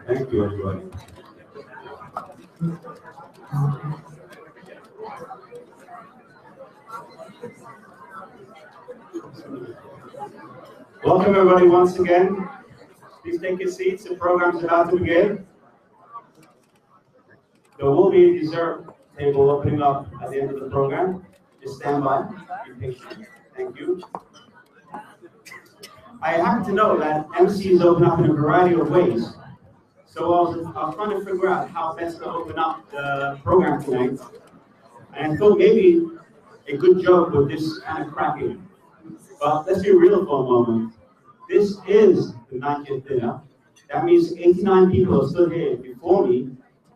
Thank you, everybody. Welcome, everybody, once again. Please take your seats. The program is about to begin. There will be a dessert table opening up at the end of the program. Just stand by. Be patient. Thank you. I happen to know that MCs open up in a variety of ways. So I was trying to figure out how best to open up the program tonight. And I thought maybe a good joke with this kind of cracking. But let's be real for a moment. This is the 90th dinner. That means 89 people have stood here before me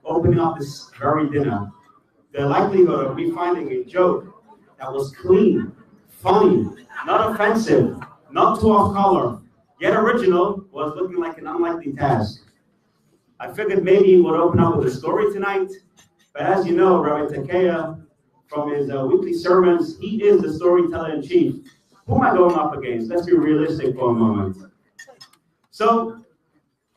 opening up this very dinner. The likelihood of me finding a joke that was clean, funny, not offensive, not too off color, yet original was looking like an unlikely task. I figured maybe we'll open up with a story tonight, but as you know, Rabbi Takea, from his weekly sermons, he is the storyteller in chief. Who am I going up against? Let's be realistic for a moment. So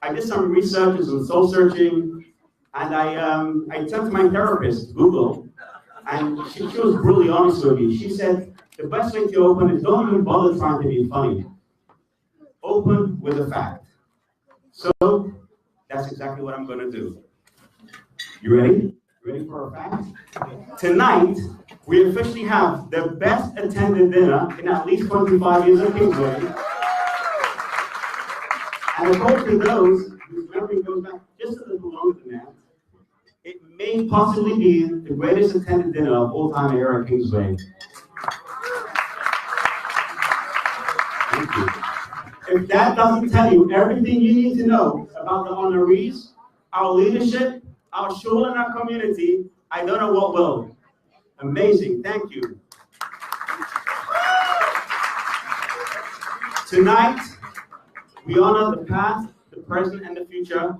I did some research and some soul searching, and I turned to my therapist, Google, and she was brutally honest with me. She said, the best way to open is don't even bother trying to be funny. Open with a fact. So that's exactly what I'm going to do. You ready? Ready for a fact? Tonight, we officially have the best attended dinner in at least 25 years of Kingsway. And according to those whose memory goes back just a little longer than that, it may possibly be the greatest attended dinner of all time here at Kingsway. Thank you. If that doesn't tell you everything you need to know about the honorees, our leadership, our shul, and our community, I don't know what will. Amazing. Thank you. Tonight, we honor the past, the present, and the future.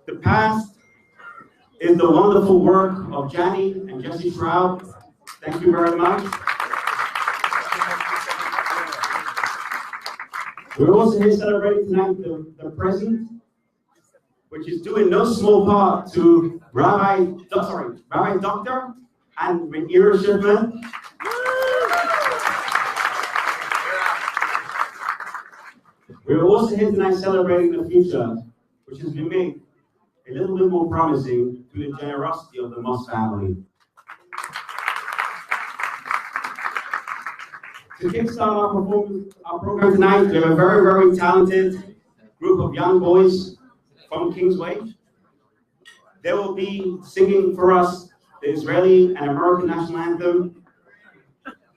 The past is the wonderful work of Jani and Jesse Shroud. Thank you very much. We're also here celebrating tonight the present, which is due in no small part to Rabbi Dr. and Ira Shipman. We're also here tonight celebrating the future, which has been made a little bit more promising through the generosity of the Moss family. To kickstart our program tonight, we have a very, very talented group of young boys from Kingsway. They will be singing for us the Israeli and American national anthem.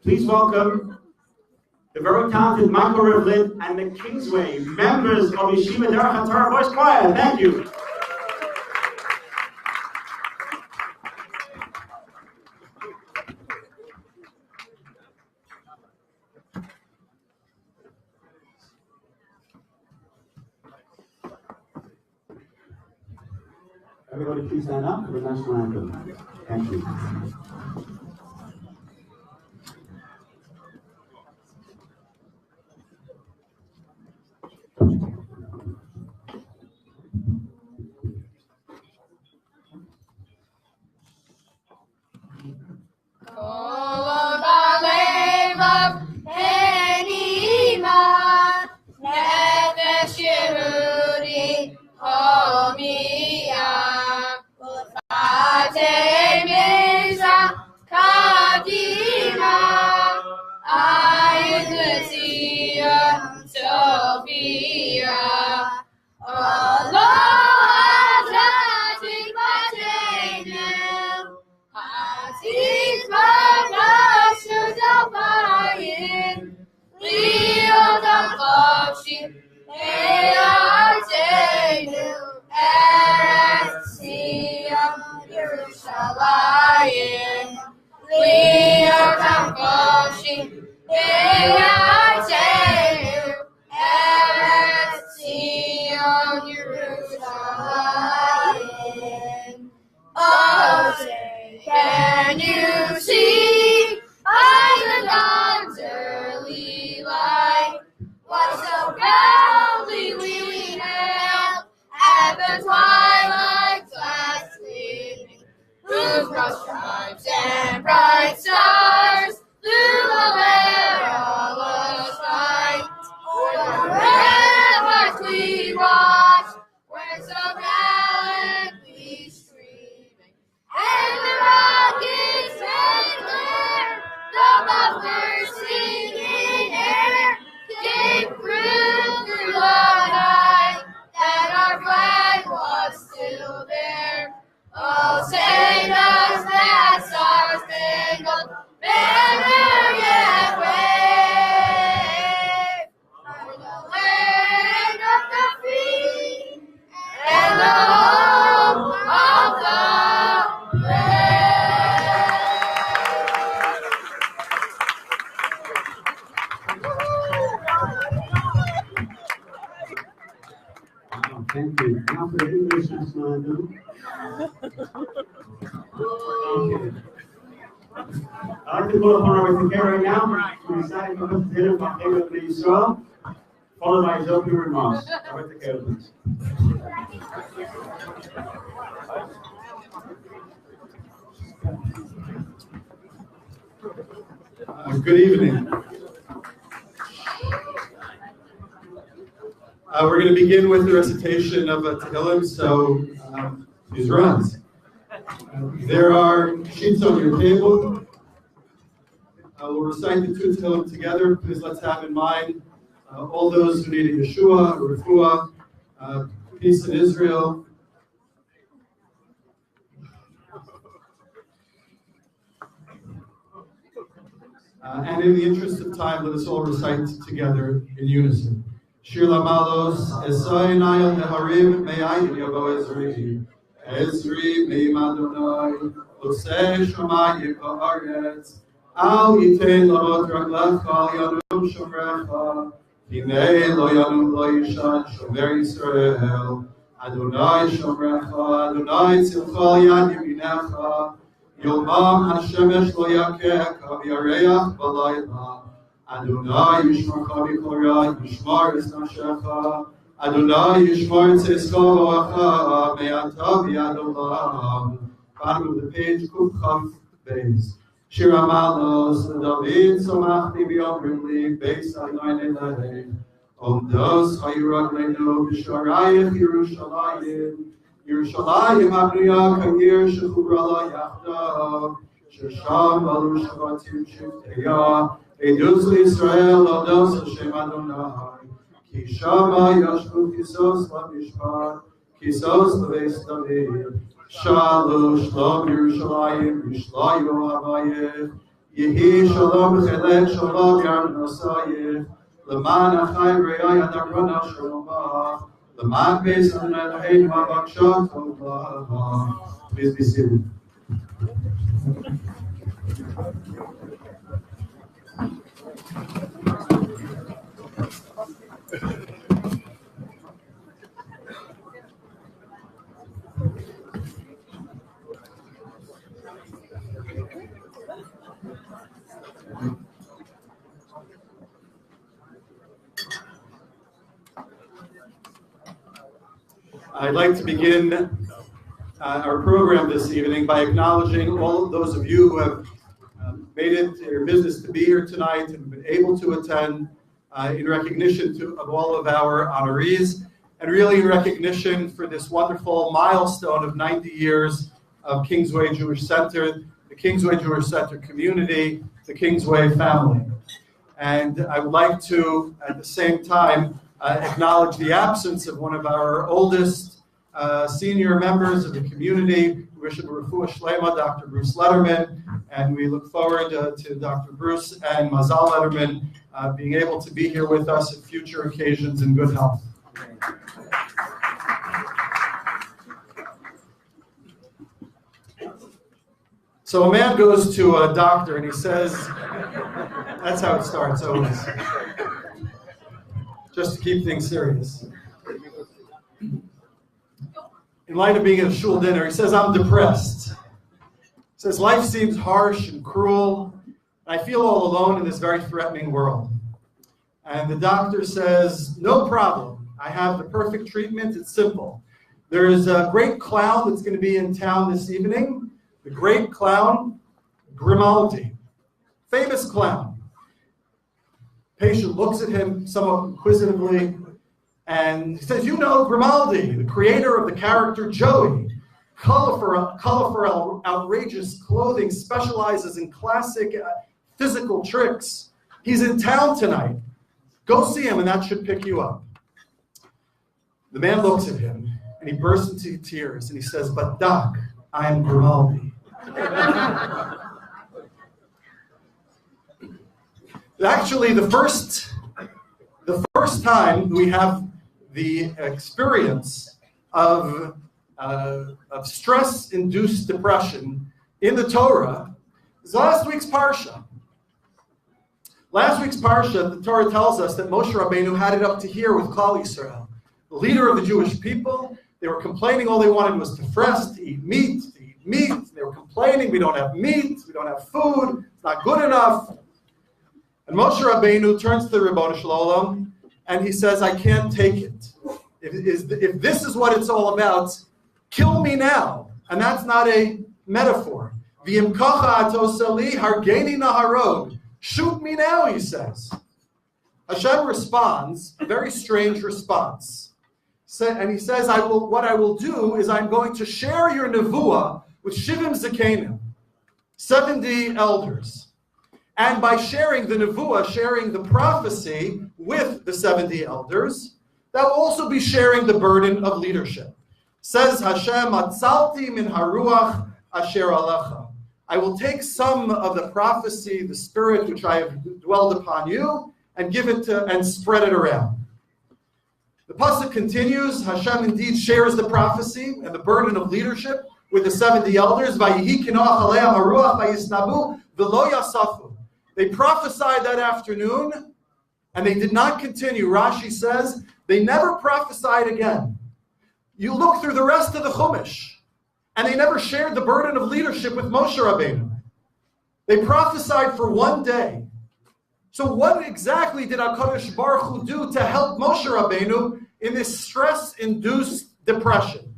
Please welcome the very talented Michael Rivlin and the Kingsway members of Yeshiva Derech HaTorah Voice Choir. Thank you. Everybody please stand up for the national anthem. Thank you. sing us that star-spangled banner yet wave for the land of the free and the home of the Thank you. Now for the English national anthem. Okay. I'd like to call upon our Secretary right now to recite the Constitution of the Israel, followed by his opening remarks. Our Secretary, please. Good evening. We're going to begin with the recitation of a Tehillim, so please rise. There are sheets on your table. We'll recite the two Tehillim together. Please let's have in mind all those who need a Yeshua, a Refuah, peace in Israel. And in the interest of time, let us all recite together in unison. Shir Lamalos, Esai Nayel Neharim, Me'ayin Yavo Ezri, Ezri Me'im Adonai, Oseh Shamayim Ba'aretz, Al Yitein La'ot Raglecha, Al Yanum Shomrecha, Hinei Lo Yanum Lo Yishan, Shomer Yisrael, Adonai Shomrecha, Adonai Tzilcha Yad Yeminecha, Yomam HaShemesh Lo Yakeh, Kaviyareach Balayla, Adonai Yishmarcha B'Korah, Yishmar Es Nafshecha, Adonai Yishmar Tzizcha V'Acha, Me'ata V'Yad Olam. Bottom of the page, Kuf Chaf Beis. Shir HaMalos, David Somachti V'Yomrim Li, Beis Adonai Nelech. Omdos Hayuragleinu B'Sharayich Yerushalayim, Yerushalayim Abniyah Ka'ir Shechubra La Yachdav, Shesham Balu Shavatim Shivteya, Edus Israel, Odos Hashem Adonai, Ki Shama Yashbu Kisos LaMishpat, Kisos LaVeis David, Shalu Shalom Yerushalayim, Yishlayu Havayeh, Yehi Shalom Chelek Shalom Yam Nosayeh, Leman Achai Re'ay Adarana Shalomah, Leman Beis Adonai Ma'abakshat Tovah. Please be seated. I'd like to begin our program this evening by acknowledging all of those of you who have made it your business to be here tonight and been able to attend in recognition of all of our honorees, and really in recognition for this wonderful milestone of 90 years of Kingsway Jewish Center, the Kingsway Jewish Center community, the Kingsway family. And I would like to, at the same time, acknowledge the absence of one of our oldest senior members of the community. We wish him a refuah shlema, Dr. Bruce Letterman, and we look forward to Dr. Bruce and Mazal Letterman being able to be here with us at future occasions in good health. So a man goes to a doctor and he says, that's how it starts always, just to keep things serious. In light of being at a shul dinner, he says, I'm depressed. He says, life seems harsh and cruel. I feel all alone in this very threatening world. And the doctor says, no problem. I have the perfect treatment. It's simple. There is a great clown that's going to be in town this evening. The great clown, Grimaldi. Famous clown. Patient looks at him somewhat inquisitively, and he says, you know Grimaldi, the creator of the character Joey. Colorful, outrageous clothing, specializes in classic physical tricks. He's in town tonight. Go see him, and that should pick you up. The man looks at him, and he bursts into tears, and he says, but Doc, I am Grimaldi. Actually, the first time we have the experience of stress-induced depression in the Torah is last week's Parsha. Last week's Parsha, the Torah tells us that Moshe Rabbeinu had it up to here with Klal Yisrael, the leader of the Jewish people. They were complaining all they wanted was to fast, to eat meat. They were complaining, we don't have meat, we don't have food, it's not good enough. And Moshe Rabbeinu turns to the Ribono Shel Olam and he says, I can't take it. If this is what it's all about, kill me now. And that's not a metaphor. V'im kacha atosali hargeni naharod. Shoot me now, he says. Hashem responds, a very strange response. And he says, what I will do is I'm going to share your nevuah with Shivim Zakenim, 70 elders. And by sharing the nevuah, sharing the prophecy with the 70 elders, that will also be sharing the burden of leadership. Says Hashem, Atzalti min haruach asher alecha. I will take some of the prophecy, the spirit which I have dwelled upon you, and give it to and spread it around. The pasuk continues. Hashem indeed shares the prophecy and the burden of leadership with the 70 elders. Vayihi kinoach aleim haruach vayisnabu v'lo yasafu. They prophesied that afternoon, and they did not continue. Rashi says they never prophesied again. You look through the rest of the Chumash, and they never shared the burden of leadership with Moshe Rabbeinu. They prophesied for one day. So what exactly did HaKadosh Baruch Hu do to help Moshe Rabbeinu in this stress-induced depression?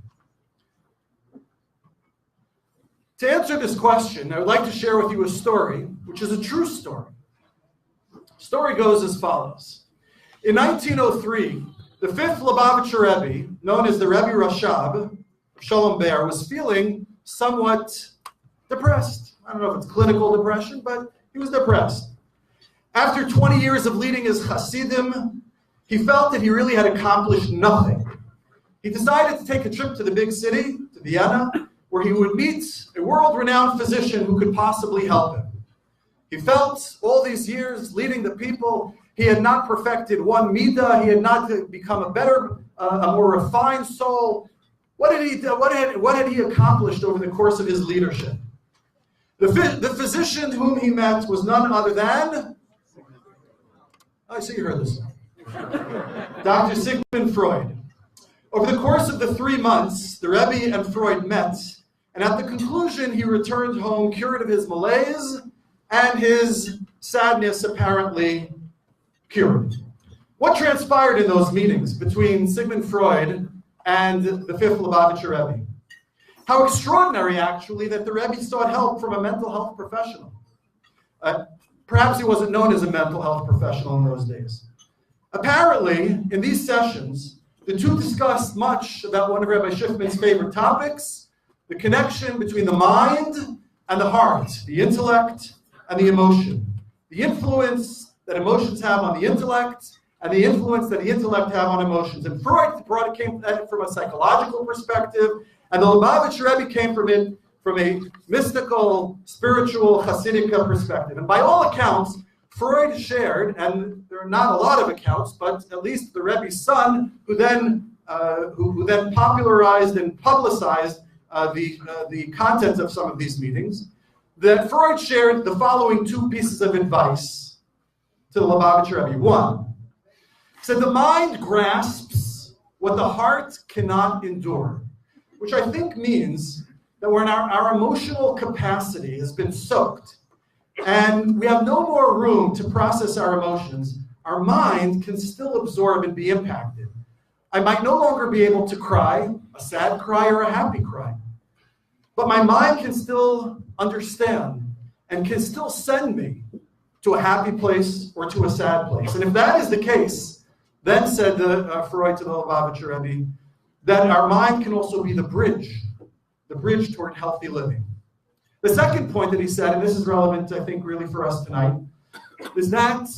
To answer this question, I would like to share with you a story, which is a true story. The story goes as follows. In 1903, the fifth Lubavitcher Rebbe, known as the Rebbe Rashab, Shalom Ber, was feeling somewhat depressed. I don't know if it's clinical depression, but he was depressed. After 20 years of leading his Hasidim, he felt that he really had accomplished nothing. He decided to take a trip to the big city, to Vienna, where he would meet a world-renowned physician who could possibly help him. He felt all these years leading the people, he had not perfected one midah, he had not become a better, a more refined soul. What had he done? What had he accomplished over the course of his leadership? The physician whom he met was none other than, I see you heard this one, Dr. Sigmund Freud. Over the course of the 3 months, the Rebbe and Freud met, and at the conclusion, he returned home cured of his malaise and his sadness apparently cured. What transpired in those meetings between Sigmund Freud and the fifth Lubavitcher Rebbe? How extraordinary, actually, that the Rebbe sought help from a mental health professional. Perhaps he wasn't known as a mental health professional in those days. Apparently, in these sessions, the two discussed much about one of Rabbi Schiffman's favorite topics, the connection between the mind and the heart, the intellect and the emotion, the influence that emotions have on the intellect, and the influence that the intellect have on emotions. And Freud came at it from a psychological perspective, and the Lubavitcher Rebbe came from it from a mystical, spiritual, Hasidic perspective. And by all accounts, Freud shared, and there are not a lot of accounts, but at least the Rebbe's son, who then popularized and publicized the content of some of these meetings, that Freud shared the following two pieces of advice to the Lubavitcher Rebbe. One, he said, the mind grasps what the heart cannot endure, which I think means that when our emotional capacity has been soaked and we have no more room to process our emotions, our mind can still absorb and be impacted. I might no longer be able to cry, a sad cry or a happy cry, but my mind can still understand and can still send me to a happy place or to a sad place. And if that is the case, then said Freud to the Lubavitcher Rebbe, that our mind can also be the bridge toward healthy living. The second point that he said, and this is relevant, I think, really for us tonight, is that,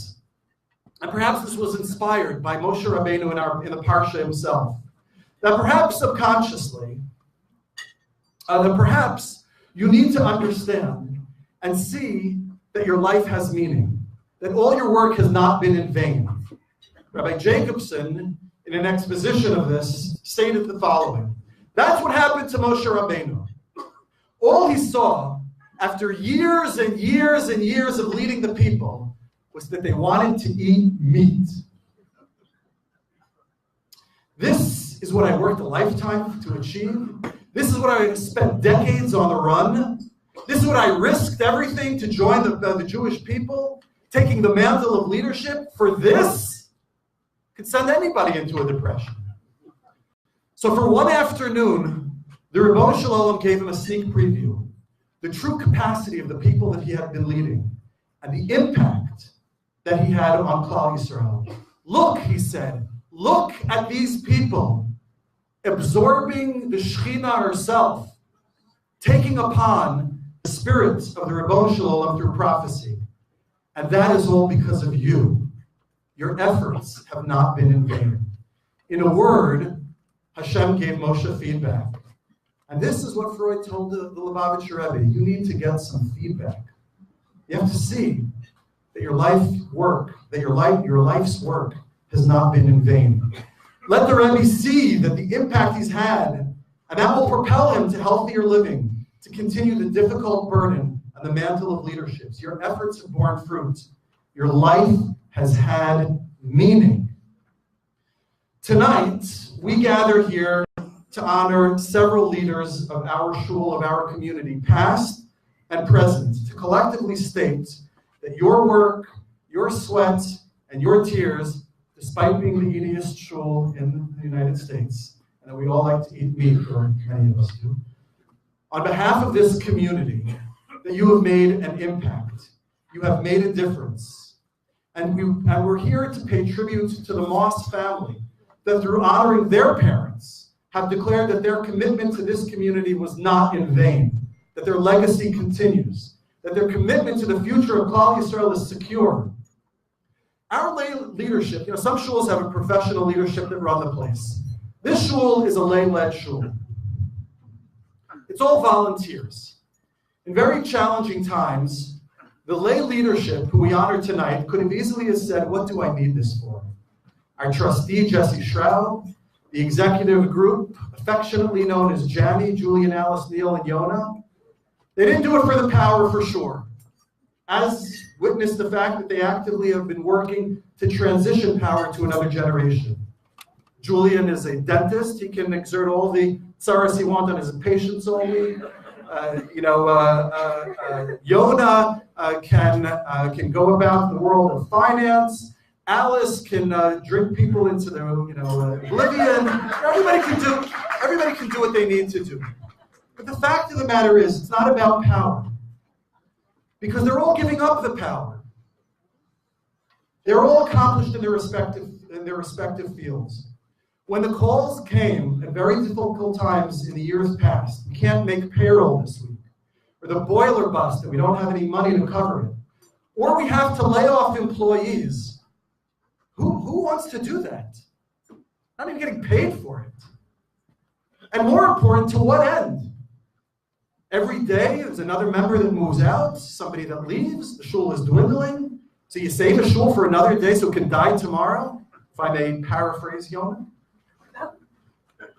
and perhaps this was inspired by Moshe Rabbeinu in the Parsha himself, that perhaps subconsciously, that perhaps you need to understand and see that your life has meaning, that all your work has not been in vain. Rabbi Jacobson, in an exposition of this, stated the following. That's what happened to Moshe Rabbeinu. All he saw, after years and years and years of leading the people, was that they wanted to eat meat. This is what I worked a lifetime to achieve. This is what I spent decades on the run. This is what I risked everything to join the Jewish people, taking the mantle of leadership. For this, could send anybody into a depression. So for one afternoon, the Rebbeinu Shalom gave him a sneak preview, the true capacity of the people that he had been leading, and the impact that he had on Klal Yisrael. Look, he said, look at these people absorbing the Shekhinah herself, taking upon the spirit of the Rebbeinu Shalom through prophecy. And that is all because of you. Your efforts have not been in vain. In a word, Hashem gave Moshe feedback. And this is what Freud told the Lubavitcher Rebbe. You need to get some feedback. You have to see that your life's work has not been in vain. Let the Rebbe see that the impact he's had, and that will propel him to healthier living, to continue the difficult burden and the mantle of leaderships. Your efforts have borne fruit. Your life has had meaning. Tonight, we gather here to honor several leaders of our shul, of our community, past and present, to collectively state that your work, your sweat, and your tears, despite being the eatiest shul in the United States, and that we all like to eat meat, or many of us do, on behalf of this community, that you have made an impact. You have made a difference. And we're here to pay tribute to the Moss family, that through honoring their parents, have declared that their commitment to this community was not in vain, that their legacy continues, that their commitment to the future of Klal Yisrael is secure. Our lay leadership, some shuls have a professional leadership that run the place. This shul is a lay-led shul. It's all volunteers. In very challenging times, the lay leadership who we honor tonight could have easily have said, what do I need this for? Our trustee, Jesse Shroud, the executive group, affectionately known as Jamie, Julian, Alice, Neil, and Yona, they didn't do it for the power for sure. As witness the fact that they actively have been working to transition power to another generation. Julian is a dentist. He can exert all the tsaras he wants on his patients only. Yona can go about the world of finance. Alice can drink people into their oblivion. Everybody can do what they need to do. But the fact of the matter is, it's not about power, because they're all giving up the power. They're all accomplished in their respective fields. When the calls came at very difficult times in the years past, we can't make payroll this week, or the boiler bust and we don't have any money to cover it, or we have to lay off employees. Who wants to do that? Not even getting paid for it. And more important, to what end? Every day there's another member that moves out, somebody that leaves, the shul is dwindling. So you save a shul for another day so it can die tomorrow, if I may paraphrase Yonah.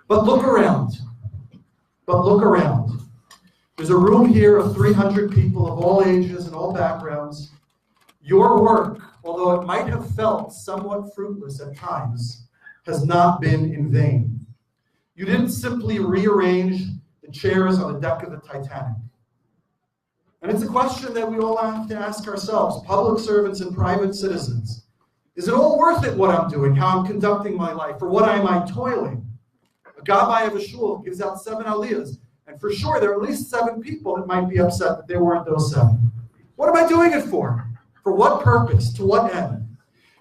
But look around. There's a room here of 300 people of all ages and all backgrounds. Your work, although it might have felt somewhat fruitless at times, has not been in vain. You didn't simply rearrange the chairs on the deck of the Titanic. And it's a question that we all have to ask ourselves, public servants and private citizens. Is it all worth it, what I'm doing, how I'm conducting my life, or what am I toiling? A gabbai of a shul gives out 7 aliyahs, and for sure there are at least 7 people that might be upset that they weren't those 7. What am I doing it for? For what purpose? To what end?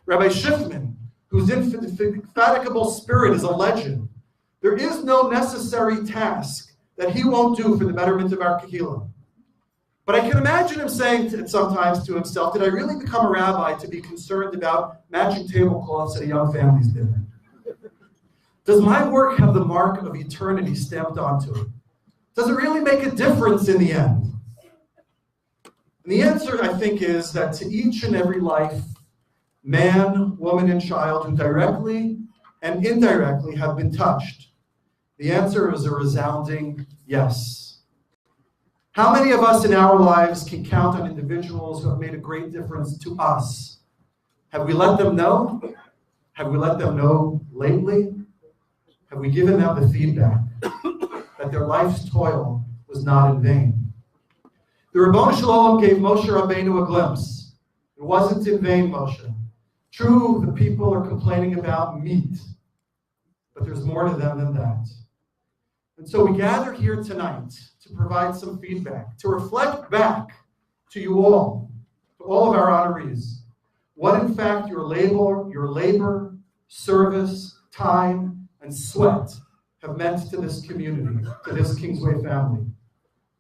Rabbi Schiffman, whose indefatigable spirit is a legend, there is no necessary task that he won't do for the betterment of our kahila. But I can imagine him saying sometimes to himself, did I really become a rabbi to be concerned about matching tablecloths at a young family's dinner? Does my work have the mark of eternity stamped onto it? Does it really make a difference in the end? And the answer, I think, is that to each and every life, man, woman, and child who directly and indirectly have been touched, the answer is a resounding yes. How many of us in our lives can count on individuals who have made a great difference to us? Have we let them know? Have we let them know lately? Have we given them the feedback that their life's toil was not in vain? The Ribono Shel Olam gave Moshe Rabbeinu a glimpse. It wasn't in vain, Moshe. True, the people are complaining about meat, but there's more to them than that. And so we gather here tonight to provide some feedback, to reflect back to you all, to all of our honorees, what in fact your labor, service, time, and sweat have meant to this community, to this Kingsway family.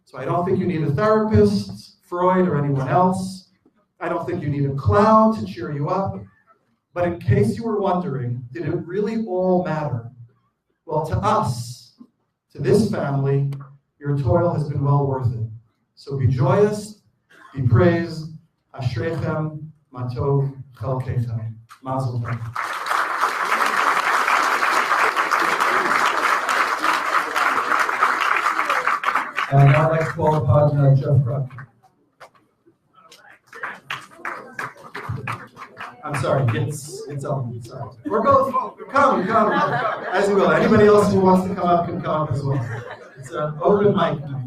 So I don't think you need a therapist, Freud, or anyone else. I don't think you need a clown to cheer you up. But in case you were wondering, did it really all matter? Well, to us, to this family, your toil has been well worth it. So be joyous, be praised. Ashrechem, matov, chelkechem. Mazel tov. And I'd like to call upon Jeff Ruck. I'm sorry, it's on. Sorry. We're both, come, as you will. Anybody else who wants to come up can come up as well. It's an open mic night.